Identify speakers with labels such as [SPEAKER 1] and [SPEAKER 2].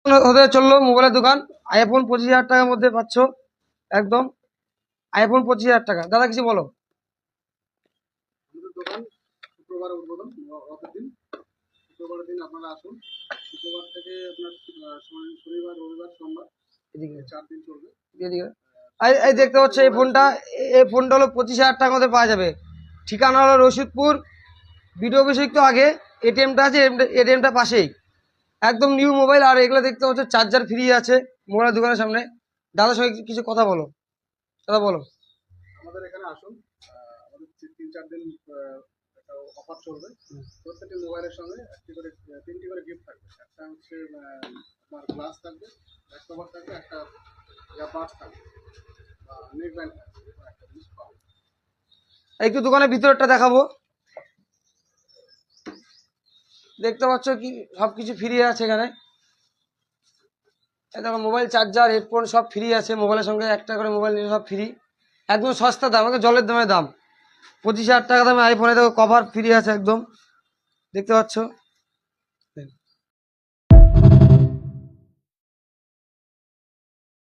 [SPEAKER 1] হতে চললো মোবাইলের দোকান। আইফোন 25,000 টাকার মধ্যে পাচ্ছ একদম। আইফোন 25,000 টাকা। দাদা কিছু বলো।
[SPEAKER 2] আমাদের দোকান শুক্রবার উদ্বোধন, রথের দিন। শুক্রবারের দিন আপনারা আসুন। শুক্রবার থেকে আপনার শনিবার, রবিবার, সোমবার,
[SPEAKER 1] এদিকে
[SPEAKER 2] 4 দিন চলবে।
[SPEAKER 1] এদিকে এই দেখতে পাচ্ছ এই ফোনটা, এই ফোনটা হলো 25,000 টাকার মধ্যে পাওয়া যাবে। ঠিকানা হলো রশিদপুর বিডিও অফিস তো আগে এটিএমটা আছে, এটিএমটা পাশেই একদম নিউ মোবাইল। আর এগুলো দেখতে পাচ্ছ চার্জার ফ্রি আছে মোবাইলের দোকানের সামনে। দাদার সঙ্গে কিছু কথা বলো, দাদা বলো।
[SPEAKER 2] আমাদের এখানে আসুন। আমাদের 3-4 দিন একটা অফার চলবে। প্রত্যেকটি মোবাইলের সঙ্গে একটি করে 3টি করে গিফট থাকবে। একটা হচ্ছে আপনার গ্লাস থাকবে, ব্যাক কভার থাকবে, একটা ইয়ারবাডস থাকবে বা নেক ব্যান্ড থাকবে। এরকম একটা জিনিস পাবেন।
[SPEAKER 1] একটু দোকানের ভিতরটা দেখাবো। দেখতে পাচ্ছ কি সবকিছু ফ্রি আছে এখানে। এই দেখো মোবাইল চার্জার হেডফোন সব ফ্রি আছে। মোবাইলের সঙ্গে একটা করে মোবাইল নিয়ে সব ফ্রি, একদম সস্তা দাম, একদম জলের দামে দাম। 25,000 টাকা দামে আইফোনে দেখো কভার ফ্রি আছে একদম, দেখতে পাচ্ছ।